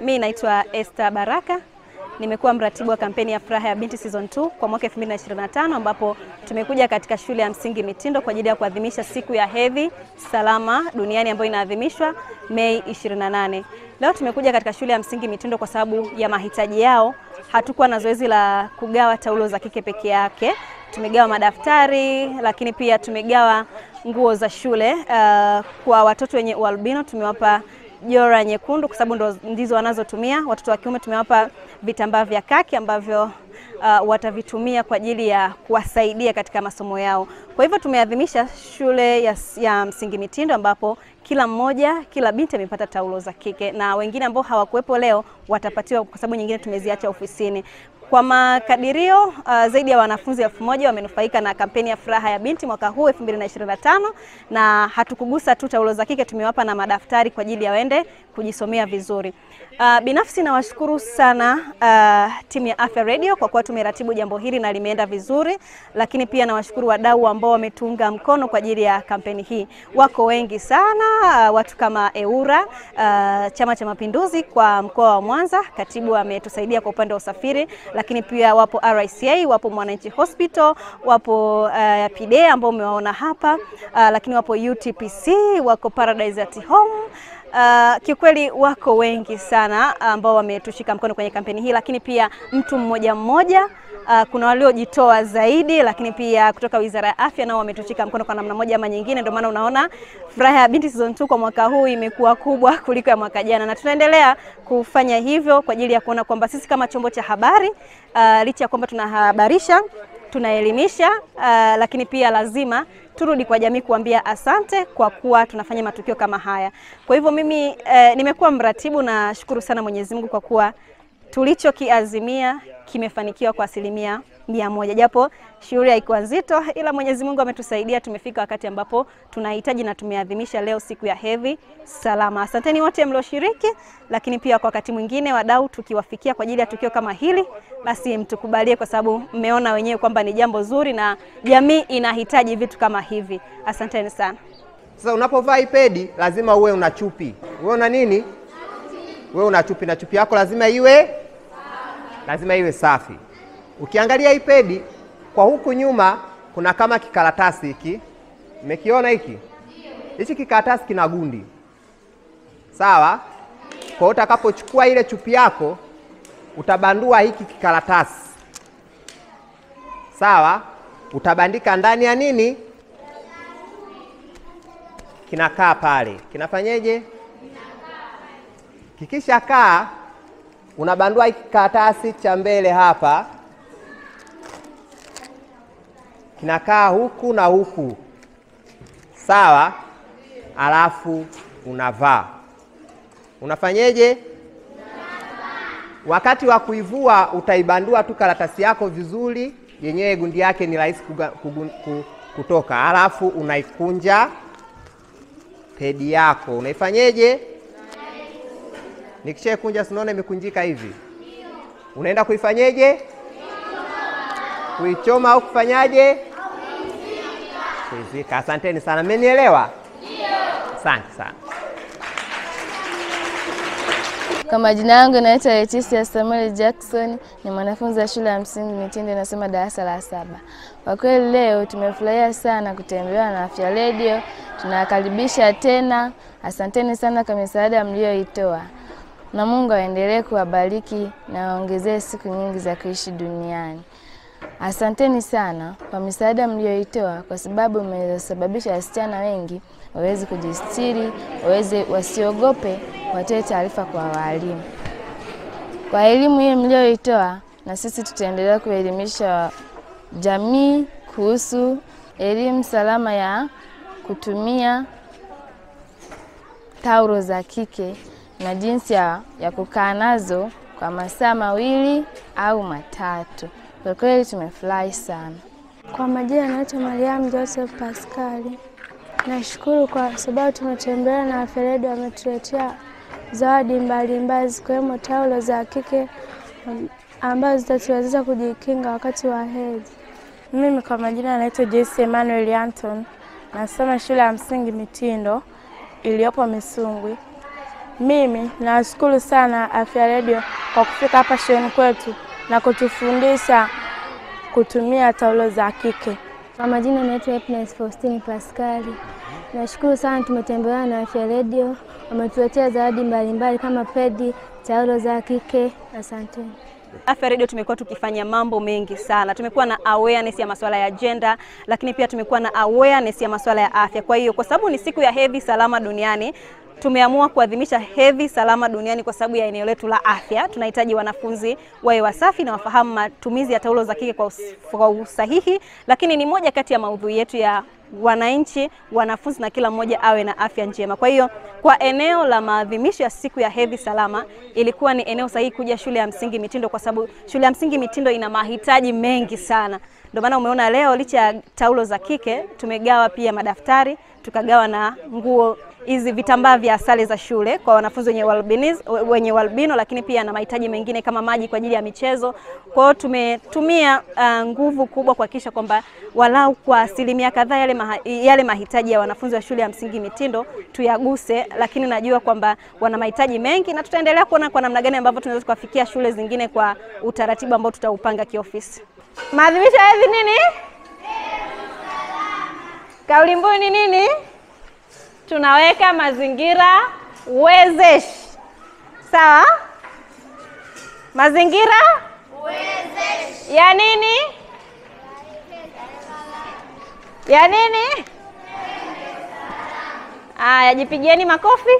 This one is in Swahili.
Mimi naitwa Esther Baraka. Nimekuwa mratibu wa kampeni ya Furaha ya Binti Season 2 kwa mwaka 2025 ambapo tumekuja katika shule ya msingi Mitindo kwa ajili ya kuadhimisha siku ya hedhi salama duniani ambayo inaadhimishwa Mei 28. Leo tumekuja katika shule ya msingi Mitindo kwa sababu ya mahitaji yao. Hatukuwa na zoezi la kugawa taulo za kike peke yake. Tumegawa madaftari, lakini pia tumegawa nguo za shule. Kwa watoto wenye ualbino tumewapa jora nyekundu kwa sababu ndizo wanazotumia. Watoto wa kiume tumewapa vitambaa vya kaki ambavyo watavitumia kwa ajili ya kuwasaidia katika masomo yao. Kwa hivyo tumeadhimisha shule ya msingi Mitindo ambapo kila binti amepata taulo za kike, na wengine ambao hawakuwepo leo watapatiwa kwa sababu nyingine tumeziacha ofisini. Kwa makadirio zaidi ya wanafunzi 1000 wamenufaika na kampeni ya Furaha ya Binti mwaka huu 2025, na hatukugusa tu taulo za kike, tumewapa na madaftari kwa ajili ya waende kujisomea vizuri. Binafsi nawashukuru sana timu ya Afya Radio kwa kuwa tumeratibu jambo hili na limeenda vizuri, lakini pia nawashukuru wadau ambao wametunga mkono kwa ajili ya kampeni hii. Wako wengi sana, watu kama EURA, Chama cha Mapinduzi kwa mkoa wa Mwanza, katibu ametusaidia kwa upande wa usafiri, lakini pia wapo RICA, wapo Mwananchi Hospital, wapo PDA ambao umewaona hapa, lakini wapo UTPC, wako Paradise at Home. Kiukweli wako wengi sana ambao wametushika mkono kwenye kampeni hii, lakini pia mtu mmoja mmoja, kuna waliojitoa zaidi, lakini pia kutoka Wizara ya Afya nao wametushika mkono kwa namna moja ama nyingine. Ndio maana unaona Furaha ya Binti Season 2 kwa mwaka huu imekuwa kubwa kuliko ya mwaka jana, na tunaendelea kufanya hivyo kwa ajili ya kuona kwamba sisi kama chombo cha habari licha ya kwamba tunahabarisha, tunaelimisha, lakini pia lazima turudi kwa jamii kuambia asante kwa kuwa tunafanya matukio kama haya. Kwa hivyo mimi nimekuwa mratibu na shukuru sana Mwenyezi Mungu kwa kuwa tulichokiazimia kimefanikiwa kwa 100%. Japo shughuli haikuwa nzito, ila Mwenyezi Mungu ametusaidia, tumefika wakati ambapo tunahitaji na tumeadhimisha leo siku ya hedhi salama. Asanteni wote mlioshiriki, lakini pia kwa wakati mwingine wadau tukiwafikia kwa ajili ya tukio kama hili, basi mtukubalie kwa sababu mmeona wenyewe kwamba ni jambo zuri na jamii inahitaji vitu kama hivi. Asanteni sana. Sasa unapovaa iPad lazima uwe una chupi. Uwe una nini? Wewe una chupi, na chupi yako lazima iwe safi. Ukiangalia iPad kwa huku nyuma kuna kama kikaratasi hiki. Umekiona hiki? Hichi kikaratasi kina gundi. Sawa? Kwa utakapochukua ile chupi yako utabandua hiki kikaratasi. Sawa? Utabandika ndani ya nini? Kinakaa pale. Kinafanyeje? Kikisha kaa unabandua hiki karatasi cha mbele hapa. Kinakaa huku na huku. Sawa? Alafu unavaa. Unafanyeje? Wakati wa kuivua utaibandua tu karatasi yako vizuri, yenyewe gundi yake ni rahisi kutoka. Alafu unaikunja pedi yako. Unaifanyeje? Nikisha kunja sinaona imekunjika hivi. Unaenda kuifanyeje? Kuichoma au kufanyaje? Kuizika. Asanteni sana. Mmenielewa? Ndio. Asante sana. Kwa majina yangu naitwa Leticia Samuel Jackson, ni mwanafunzi wa shule ya msingi Mitindo, nasoma darasa la 7. Kwa kweli leo tumefurahia sana kutembelewa na Afya Radio. Tunakaribisha tena. Asanteni sana kwa misaada mlioitoa. Na Mungu aendelee kuwabariki na waongezee siku nyingi za kuishi duniani. Asanteni sana kwa misaada mlioitoa kwa sababu mmesababisha wasichana wengi waweze kujistiri, wasiogope, watoe taarifa kwa walimu. Kwa elimu hii mlioitoa, na sisi tutaendelea kuelimisha jamii kuhusu elimu salama ya kutumia taulo za kike na jinsi ya kukaa nazo kwa masaa 2 au 3. Kwa kweli tumefurahi sana. Kwa majina naitwa Mariam Joseph Pascali. Nashukuru kwa sababu tumetembea na Afya Radio, wametuletea zawadi mbalimbali zikiwemo taulo za kike ambazo zitatuwezesha kujikinga wakati wa hedhi. Mimi kwa majina naitwa Joyce Emmanuel Anton, nasoma shule ya msingi Mitindo iliyopo Misungwi. Mimi nashukuru sana Afya Radio kwa kufika hapa shuleni kwetu na kutufundisha kutumia taulo za kike. Kwa majina naitwa Happiness Faustine Pascali. Nashukuru sana tumetembelewa na Afya Radio, wametuletea zawadi mbalimbali kama pedi, taulo za kike. Asante. Afya Radio tumekuwa tukifanya mambo mengi sana. Tumekuwa na awareness ya masuala ya gender, lakini pia tumekuwa na awareness ya masuala ya afya. Kwa hiyo kwa sababu ni siku ya hedhi salama duniani, tumeamua kuadhimisha hedhi salama duniani kwa sababu ya eneo letu la afya. Tunahitaji wanafunzi wawe wasafi na wafahamu matumizi ya taulo za kike kwa usahihi, lakini ni moja kati ya maudhui yetu ya wananchi, wanafunzi na kila mmoja awe na afya njema. Kwa hiyo kwa eneo la maadhimisho ya siku ya hedhi salama, ilikuwa ni eneo sahihi kuja shule ya msingi Mitindo kwa sababu shule ya msingi Mitindo ina mahitaji mengi sana. Ndio maana umeona leo licha ya taulo za kike tumegawa pia madaftari, tukagawa na nguo hizi vitambaa vya asali za shule kwa wanafunzi wenye albino, lakini pia na mahitaji mengine kama maji kwa ajili ya michezo. Kwa hiyo tumetumia nguvu kubwa kuhakikisha kwamba walau kwa asilimia kadhaa yale mahitaji ya wanafunzi wa shule ya msingi Mitindo tuyaguse, lakini najua kwamba wana mahitaji mengi na tutaendelea kuona kwa namna gani ambavyo tunaweza kufikia shule zingine kwa utaratibu ambao tutaupanga kiofisi. Maadhimisho ya hedhi nini? Kauli mbiu ni nini? Tunaweka mazingira wezeshi. Sawa? Mazingira wezeshi. Ya nini? Ya nini? Jipigieni makofi.